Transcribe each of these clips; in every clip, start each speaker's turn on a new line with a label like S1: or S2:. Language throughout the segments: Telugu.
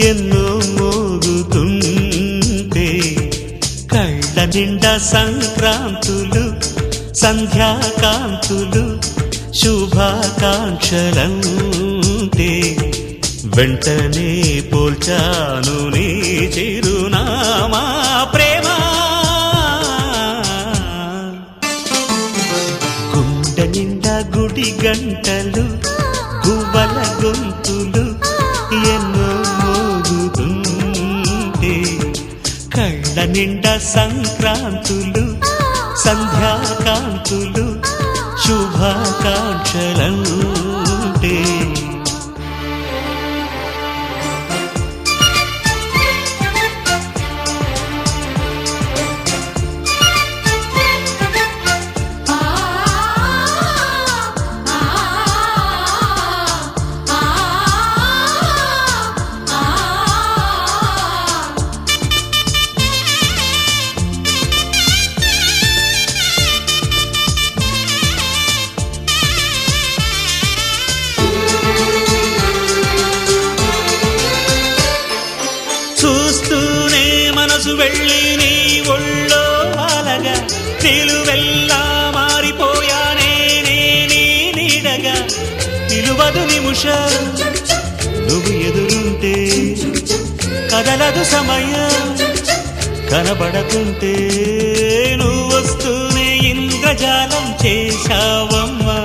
S1: ఎన్నో మోగుతుంటే కళ్ళ నిండా సంక్రాంతులు సంధ్యాకాంతులు శుభాకాంక్షలంటే వెంటనే పోల్చాను నీ చిరునామా ప్రేమ. గుండె నిండా గుడి గంటలు గువ్వల గొంతులు ఎన్నో మోగుతుంటే కళ్ళ నిండా సంక్రాంతులు సంధ్యాకాంతులు శుభాకాంక్షలంటే చూస్తూనే మనసు వెళ్ళి నీ ఒళ్ళో అలగా నిలువెల్లా మారిపోయానే నీ నీడగా నిలువదు నిమిషం నువ్వు ఎదురుంటే కదలదు సమయం కనబడకుంటే నువ్వు వస్తూనే ఇంద్రజాలం చేశావమ్మా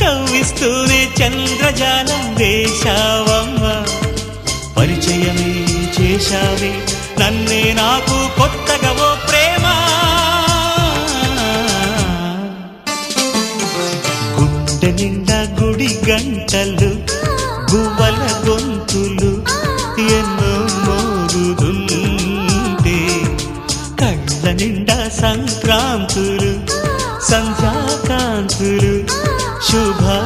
S1: కవ్విస్తూనే చంద్రజాలం వేశావమ్మా పరిచయమే చేశావే నన్నే నాకు కొత్తగా ఓ ప్రేమ. గుండె నిండా గుడి గంటలు గువ్వల గొంతులు ఎన్నో మోగుతుంటే కళ్ళ నిండా సంక్రాంతులు సంధ్యాకాంతులు శుభాకాంక్షలంటే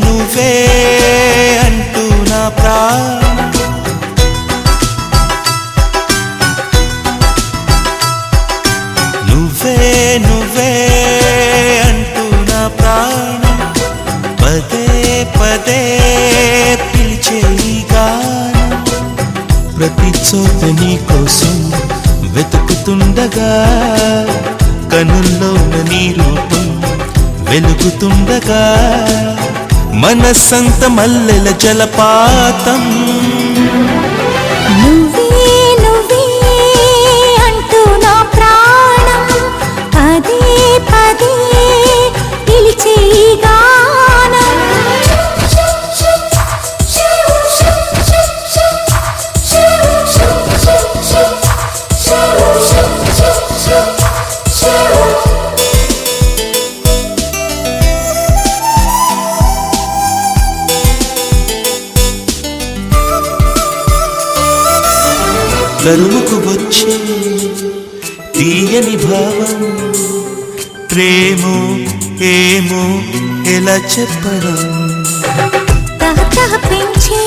S1: నువ్వే అంటూ నా ప్రాణం నువ్వే అంటూ నా ప్రాణం పదే పదే పిలిచే ఈ గానం ప్రతి చోట నీ కోసం వెతుకుతుండగా కనుల్లోన నీ రూపం వెలుగుతుండగా మనస్సంత మల్లెల జలపాతం
S2: నువ్వే అంటూ నా ప్రాణం పదే పదే పిలిచే ఈ గానం
S1: తరుముకు వచ్చే తీయని భావం ప్రేమో ఏమో ఎలా చెప్పడం
S2: తహతహ పెంచే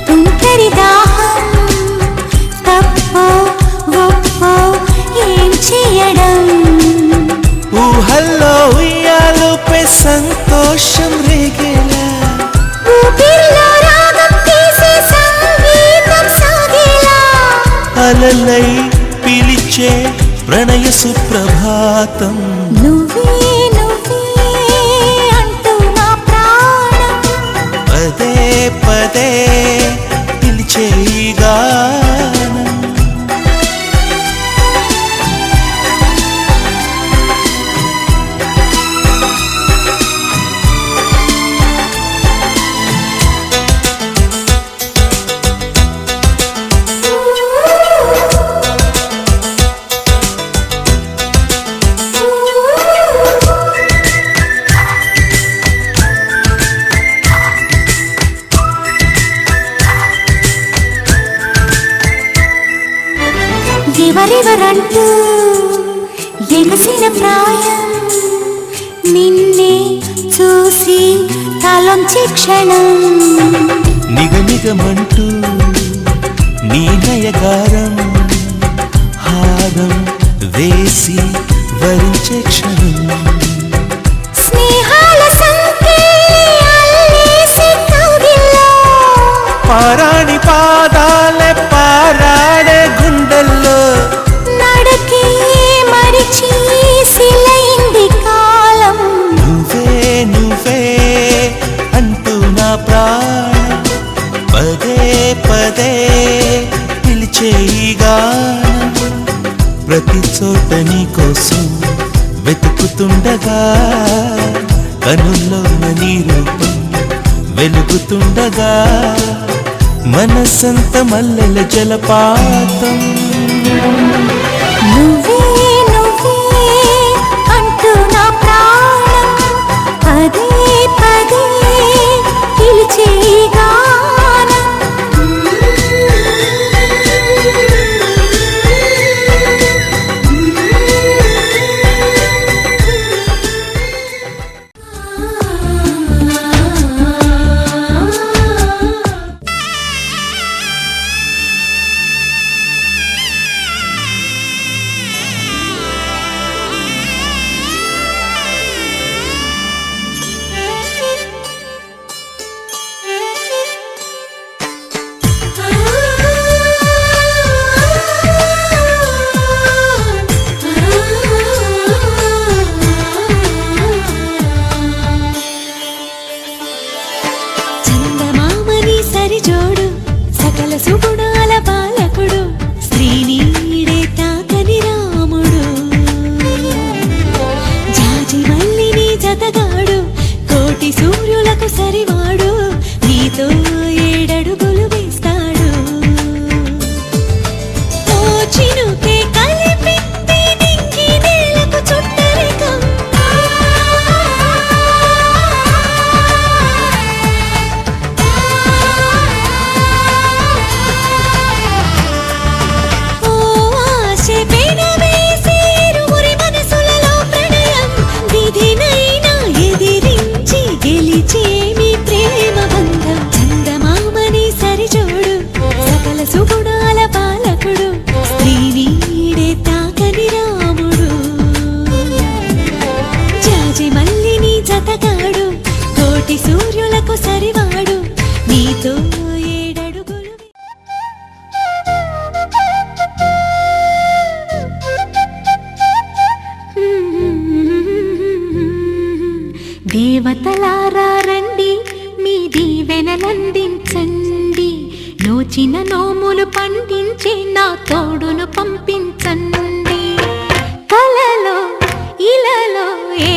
S2: తుంటరి దాహం తప్పో ఒప్పో ఏం చేయడం
S1: ఊహల్లో ఉయ్యాలుపై సంతోషం రేగేలా
S2: ఊపిరిలో రాగం తీసే సంగీతం సాగేలా
S1: అలలై పిలిచే ప్రణయ సుప్రభాతం
S2: నువ్వే అంటూ నా ప్రాణం
S1: పదే పదే పిలిచే ఈ గానం
S2: తుసరంటూ ఎగసిన ప్రాయం నిన్నే చూసి తలొంచి క్షణం
S1: నిగనిగమంటూ నీ నయగారం హారం వేసి వరించే క్షణం
S2: స్నేహాల సంకెళ్ళి అల్లేసి కౌగిల్లో
S1: పారాణి పాదాలే పారాడే గుండెల్లో
S2: నడకే మరిచి సిలైంది కాలం
S1: నువ్వే నువ్వే అంటూ నా ప్రాణం పదే పదే పిలిచే ఈ గానం ప్రతి చోట నీ కోసం వెతుకుతుండగా కనుల్లోన నీ రూపం వెలుగుతుండగా మనసంత మల్లెల జలపాతం
S2: నువ్వే నువ్వే అంటూ నా ప్రాణం పదే పదే పిలిచే ఈ గానం చందమామని సరిజోడు సకల సుగుణాల బాలకుడు శ్రీనీడే తాకని రాముడు జాజి మల్లిని జతగాడు కోటి సూర్యులకు సరివాడు నీతో ఏడడుగులు వేస్తాడు ఓ చినుకే కలిపింది నింగి నేలకు చుట్టరికం ఓ ఆశ పెనవేసి ఇరువురి మనసులలో ప్రణయం విధినైనా ఎదిరించి గెలిచే మీ ప్రేమ బంధం చందమామని సరిజోడు సకల సుగుణాల బాలకుడు శ్రీనీడే తాకని రాముడు జాజి మల్లిని జతగాడు కోటి సూర్యులకు సరివాడు నీతో ఏడడుగులు దేవతలారా రండి మీ దీవెనలందించండి నోచిన నోములు పండించే నా తోడును పంపించండి కలలో ఇలలో ఏ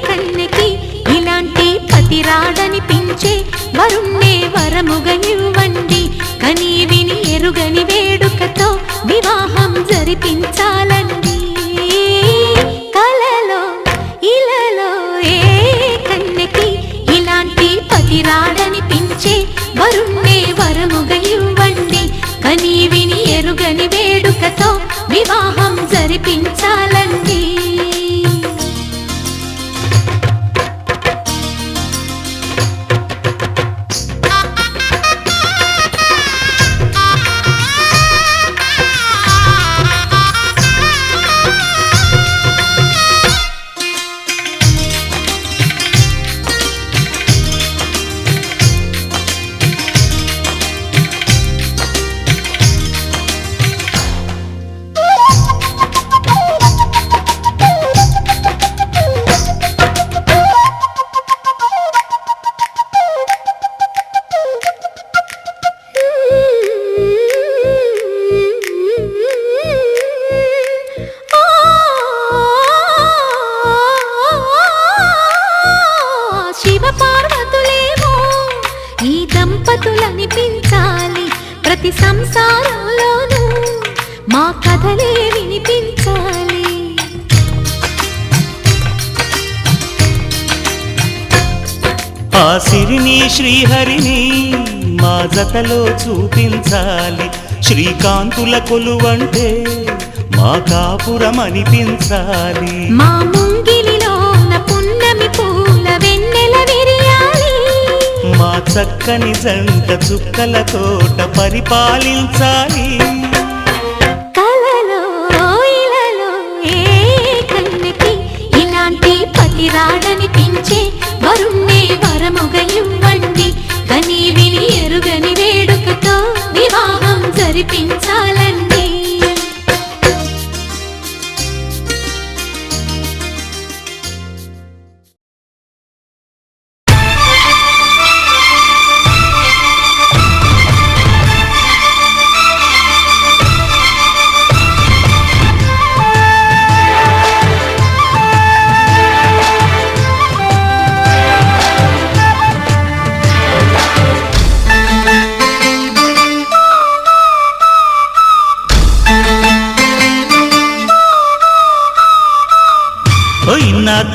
S2: కన్నెకి ఇలాంటి పతిరాడనిపించే వరుణ్ణే వరముగా ఇవ్వండి కని విని ఎరుగని వేడుకతో వివాహం జరిపించాలండి కలలో ఇలలో ఏ కన్నెకి ఇలాంటి పతిరాడనిపించే వరుణ్ణే వరముగా ఇవ్వండి కని విని ఎరుగని వేడుకతో వివాహం జరిపించాలండి ప్రతి సంసారంలోనూ మా కథలే వినిపించాలి.
S1: ఆ సిరిని శ్రీహరిని మా జతలో చూపించాలి. శ్రీకాంతుల కొలువంటే మా కాపురం అనిపించాలి.
S2: మా ముంగిలిలోన పున్నమి పూల వెన్నెల విరియాలి.
S1: మా చక్కని జంట చుక్కల తోట పరిపాలించాలి.
S2: కలలో ఇలలో ఏ కన్నెకి ఇలాంటి పతి రాడనిపించే వరుణ్ణే వరముగా ఇవ్వండి. కని విని ఎరుగని వేడుకతో వివాహం జరిపించాలండి.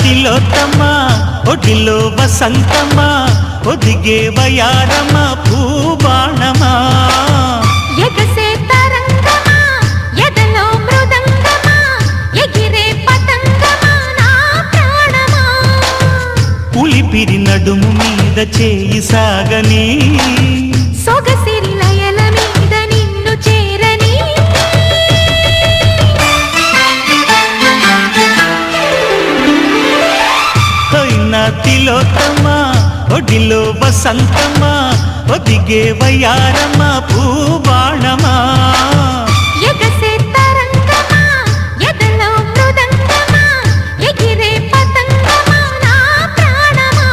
S1: తిలోత్తమా ఒడిలో వసంతమా ఒదిగే వయారమా పూబాణమా
S2: ఎగసే తరంగమా ఎదలో మృదంగమా ఎగిరే పతంగమా నా ప్రాణమా
S1: పులిపిరి నడుము మీద చేయి సాగని
S2: సొగసిరి లయల మీద నిన్ను చేరని
S1: తిలోత్తమా ఒడిలో వసంతమా ఒదిగే వయారమా పూబాణమా
S2: ఎగసే తరంగమా ఎదలో మృదంగమా ఎగిరే పతంగమా నా ప్రాణమా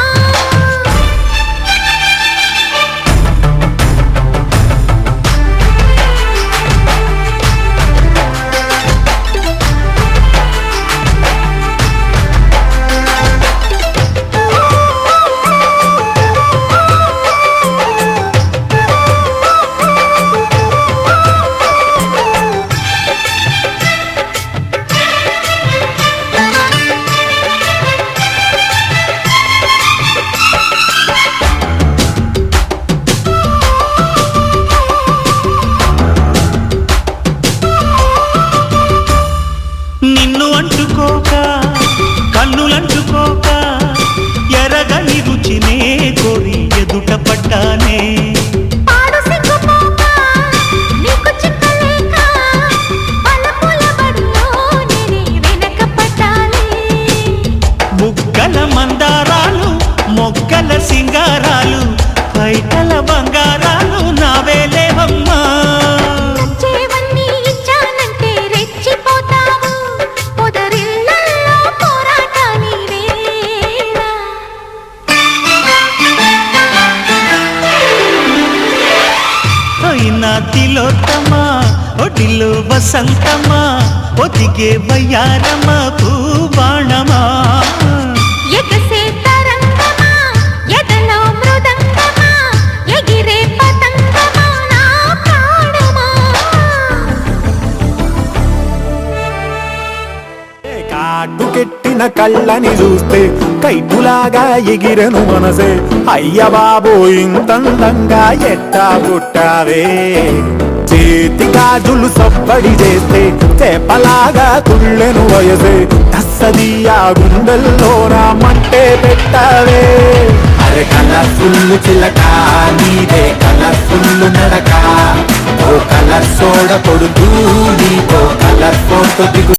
S1: నిన్ను అంటుకోక కన్నులంటుకోక ఎరగని రుచినే కోరి ఎదుట పడ్డానే
S2: పాడు సిగ్గుపోక నీకు చిక్కలేక పలపుల బడిలో నేనే వెనక పడ్డానే
S1: ముగ్గల మందారాలు మొగ్గల సింగారాలు పైటల బంగారాలు నావేలేవమ్మా
S2: నచ్చేవన్నీ ఇచ్చానంటే రెచ్చిపోతావు పొదరిళ్ళల్లో పోరాటాలి వేళ
S1: అయినా తిలోత్తమా ఒడిలో వసంతమా ఒదిగే వయారమా పూబాణమా
S2: ఎగసే తరంగమా ఎదలో మృదంగమా ఎగిరే పతంగమా నా ప్రాణమా
S3: కాటుకెట్టిన కళ్ళని చూస్తే కైటులాగా ఎగిరెను మనసే అయ్య బాబో ఇంతందంగా ఎట్టా పుట్టావే చేతి గాజులు సబ్బడి చేస్తే చేపలాగా తుళ్ళెను వయసే తస్సదియా గుండెల్లో రామంటే పెట్టావే అరే కలర్ఫుల్ చిలక నీదే కలర్ఫుల్ నడక ఓ కలర్ సోడ కొడుతూ నీకో కలర్ ఫోటో దిగు